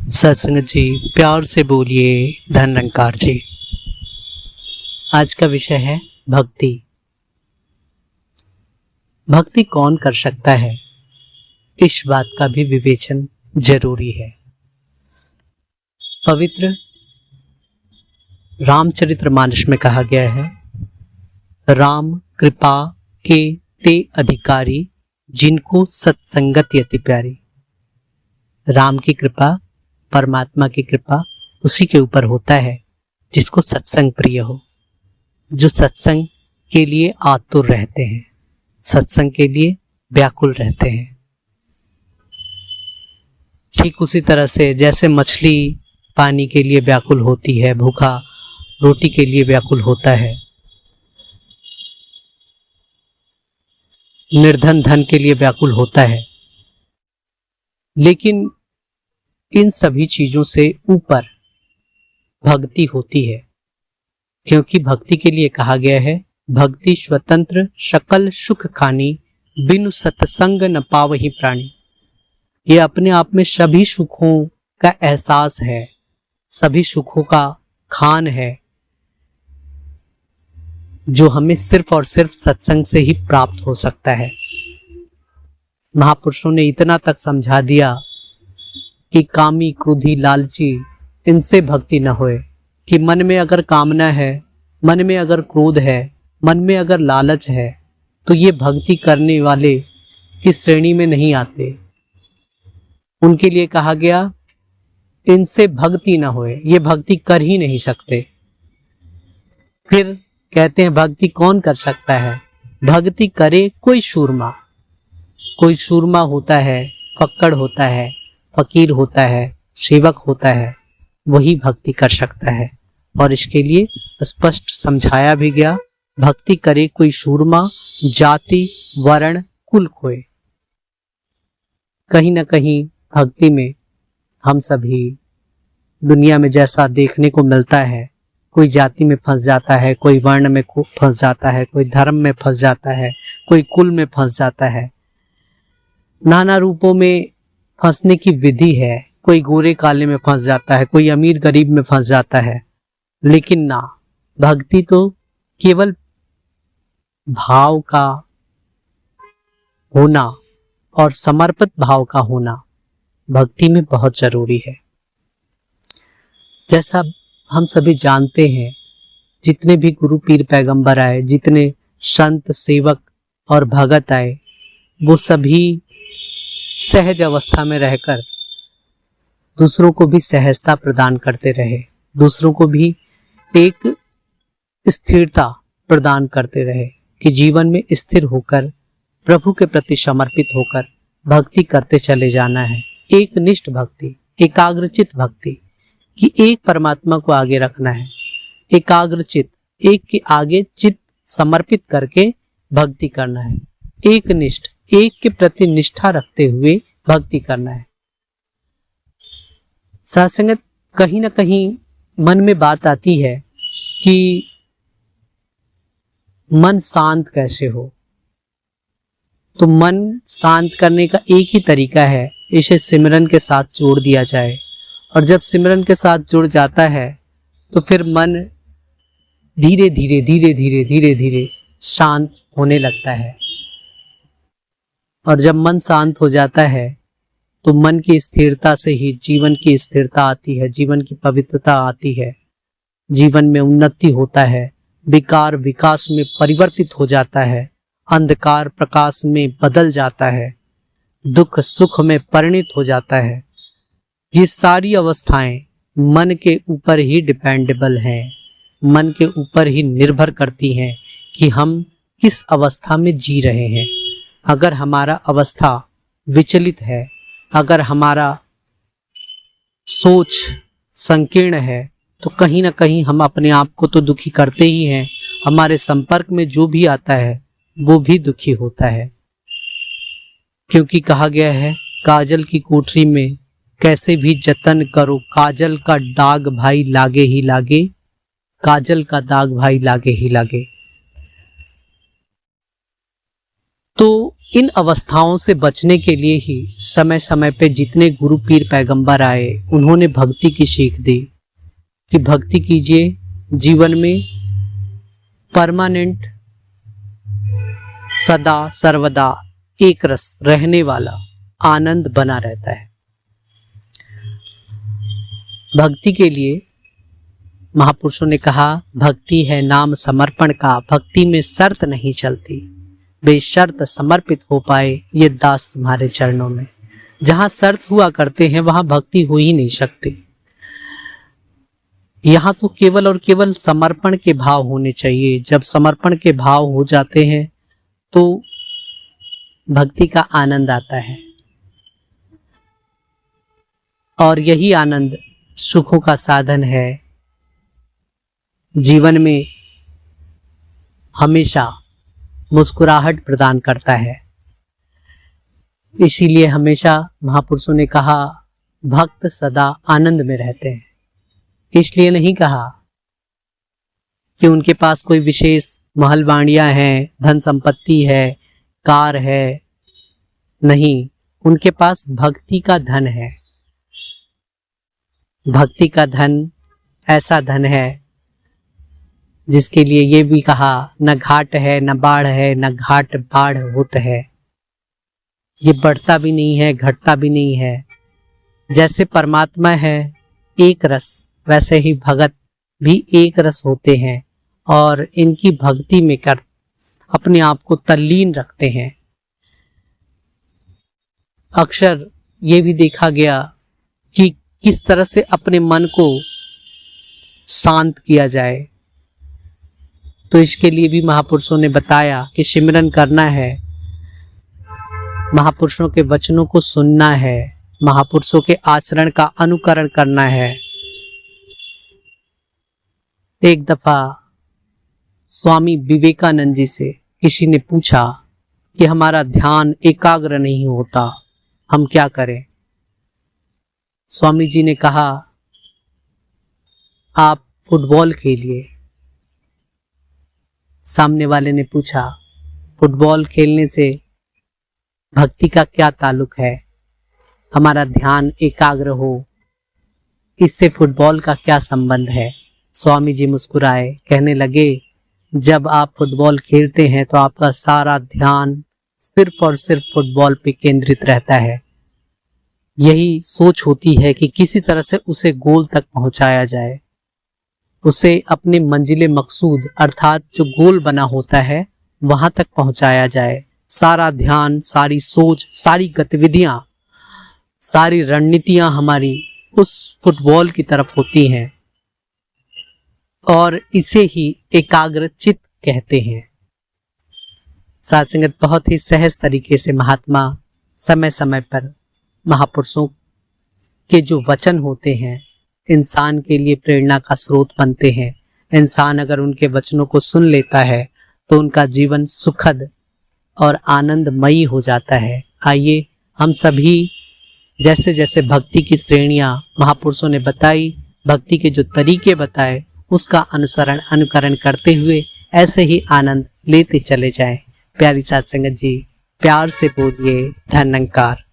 सत्संग जी, प्यार से बोलिए धन निरंकार जी। आज का विषय है भक्ति। भक्ति कौन कर सकता है, इस बात का भी विवेचन जरूरी है। पवित्र रामचरितमानस में कहा गया है, राम कृपा के ते अधिकारी, जिनको सत्संगत अति प्यारी। राम की कृपा, परमात्मा की कृपा उसी के ऊपर होता है जिसको सत्संग प्रिय हो, जो सत्संग के लिए आतुर रहते हैं, सत्संग के लिए व्याकुल रहते हैं। ठीक उसी तरह से जैसे मछली पानी के लिए व्याकुल होती है, भूखा रोटी के लिए व्याकुल होता है, निर्धन धन के लिए व्याकुल होता है, लेकिन इन सभी चीजों से ऊपर भक्ति होती है। क्योंकि भक्ति के लिए कहा गया है, भक्ति स्वतंत्र सकल सुख खानी, बिनु सत्संग न पावहि प्राणी। ये अपने आप में सभी सुखों का एहसास है, सभी सुखों का खान है, जो हमें सिर्फ और सिर्फ सत्संग से ही प्राप्त हो सकता है। महापुरुषों ने इतना तक समझा दिया कि कामी क्रोधी लालची इनसे भक्ति न होए, कि मन में अगर कामना है, मन में अगर क्रोध है, मन में अगर लालच है, तो ये भक्ति करने वाले इस श्रेणी में नहीं आते। उनके लिए कहा गया, इनसे भक्ति न होए, ये भक्ति कर ही नहीं सकते। फिर कहते हैं भक्ति कौन कर सकता है, भक्ति करे कोई सूरमा। कोई सूरमा होता है, फक्कड़ होता है, फकीर होता है, सेवक होता है, वही भक्ति कर सकता है। और इसके लिए स्पष्ट समझाया भी गया, भक्ति करे कोई सूरमा, जाति वर्ण कुल खोए। कहीं ना कहीं भक्ति में हम सभी दुनिया में जैसा देखने को मिलता है, कोई जाति में फंस जाता है, कोई वर्ण में फंस जाता है, कोई धर्म में फंस जाता है, कोई कुल में फंस जाता है। नाना रूपों में फंसने की विधि है, कोई गोरे काले में फंस जाता है, कोई अमीर गरीब में फंस जाता है। लेकिन ना, भक्ति तो केवल भाव का होना और समर्पित भाव का होना भक्ति में बहुत जरूरी है। जैसा हम सभी जानते हैं, जितने भी गुरु पीर पैगंबर आए, जितने संत सेवक और भगत आए, वो सभी सहज अवस्था में रहकर दूसरों को भी सहजता प्रदान करते रहे, दूसरों को भी एक स्थिरता प्रदान करते रहे, कि जीवन में स्थिर होकर प्रभु के प्रति समर्पित होकर भक्ति करते चले जाना है। एक निष्ठ भक्ति, एकाग्रचित भक्ति, कि एक परमात्मा को आगे रखना है, एकाग्रचित, एक के आगे चित्त समर्पित करके भक्ति करना है, एक निष्ठ, एक के प्रति निष्ठा रखते हुए भक्ति करना है। सत्संगत कहीं ना कहीं मन में बात आती है कि मन शांत कैसे हो। तो मन शांत करने का एक ही तरीका है, इसे सिमरन के साथ जोड़ दिया जाए। और जब सिमरन के साथ जुड़ जाता है तो फिर मन धीरे धीरे धीरे धीरे धीरे धीरे शांत होने लगता है। और जब मन शांत हो जाता है तो मन की स्थिरता से ही जीवन की स्थिरता आती है, जीवन की पवित्रता आती है, जीवन में उन्नति होता है, विकार विकास में परिवर्तित हो जाता है, अंधकार प्रकाश में बदल जाता है, दुख सुख में परिणित हो जाता है। ये सारी अवस्थाएं मन के ऊपर ही डिपेंडेबल हैं, मन के ऊपर ही निर्भर करती हैं कि हम किस अवस्था में जी रहे हैं। अगर हमारा अवस्था विचलित है, अगर हमारा सोच संकीर्ण है, तो कहीं ना कहीं हम अपने आप को तो दुखी करते ही हैं, हमारे संपर्क में जो भी आता है वो भी दुखी होता है। क्योंकि कहा गया है, काजल की कोठरी में कैसे भी जतन करो, काजल का दाग भाई लागे ही लागे, काजल का दाग भाई लागे ही लागे। तो इन अवस्थाओं से बचने के लिए ही समय समय पे जितने गुरु पीर पैगंबर आए, उन्होंने भक्ति की सीख दी कि भक्ति कीजिए, जीवन में परमानेंट सदा सर्वदा एक रस रहने वाला आनंद बना रहता है। भक्ति के लिए महापुरुषों ने कहा, भक्ति है नाम समर्पण का, भक्ति में शर्त नहीं चलती, बेशर्त समर्पित हो पाए ये दास तुम्हारे चरणों में। जहां शर्त हुआ करते हैं वहां भक्ति हो ही नहीं सकती। यहाँ तो केवल और केवल समर्पण के भाव होने चाहिए। जब समर्पण के भाव हो जाते हैं तो भक्ति का आनंद आता है, और यही आनंद सुखों का साधन है। जीवन में हमेशा मुस्कुराहट प्रदान करता है। इसीलिए हमेशा महापुरुषों ने कहा, भक्त सदा आनंद में रहते हैं। इसलिए नहीं कहा कि उनके पास कोई विशेष महल बाड़ियां हैं, धन संपत्ति है, कार है। नहीं, उनके पास भक्ति का धन है। भक्ति का धन ऐसा धन है जिसके लिए ये भी कहा, न घाट है न बाढ़ है, न घाट बाढ़ होत है। ये बढ़ता भी नहीं है, घटता भी नहीं है। जैसे परमात्मा है एक रस, वैसे ही भगत भी एक रस होते हैं और इनकी भक्ति में कर अपने आप को तल्लीन रखते हैं। अक्सर ये भी देखा गया कि किस तरह से अपने मन को शांत किया जाए, तो इसके लिए भी महापुरुषों ने बताया कि सिमरन करना है, महापुरुषों के वचनों को सुनना है, महापुरुषों के आचरण का अनुकरण करना है। एक दफा स्वामी विवेकानंद जी से किसी ने पूछा कि हमारा ध्यान एकाग्र नहीं होता, हम क्या करें? स्वामी जी ने कहा, आप फुटबॉल खेलिए। सामने वाले ने पूछा, फुटबॉल खेलने से भक्ति का क्या ताल्लुक है? हमारा ध्यान एकाग्र हो, इससे फुटबॉल का क्या संबंध है? स्वामी जी मुस्कुराए, कहने लगे, जब आप फुटबॉल खेलते हैं तो आपका सारा ध्यान सिर्फ और सिर्फ फुटबॉल पे केंद्रित रहता है। यही सोच होती है कि किसी तरह से उसे गोल तक पहुंचाया जाए, उसे अपने मंजिले मकसूद अर्थात जो गोल बना होता है वहां तक पहुंचाया जाए। सारा ध्यान, सारी सोच, सारी गतिविधियां, सारी रणनीतियां हमारी उस फुटबॉल की तरफ होती हैं, और इसे ही एकाग्र चित्त कहते हैं। साथ संगत बहुत ही सहज तरीके से महात्मा समय समय पर महापुरुषों के जो वचन होते हैं इंसान के लिए प्रेरणा का स्रोत बनते हैं। इंसान अगर उनके वचनों को सुन लेता है तो उनका जीवन सुखद और आनंदमयी हो जाता है। आइए हम सभी जैसे जैसे भक्ति की श्रेणियां महापुरुषों ने बताई, भक्ति के जो तरीके बताए, उसका अनुकरण करते हुए ऐसे ही आनंद लेते चले जाएं। प्यारी साथ संगत जी, प्यार से बोलिए धन्यकार।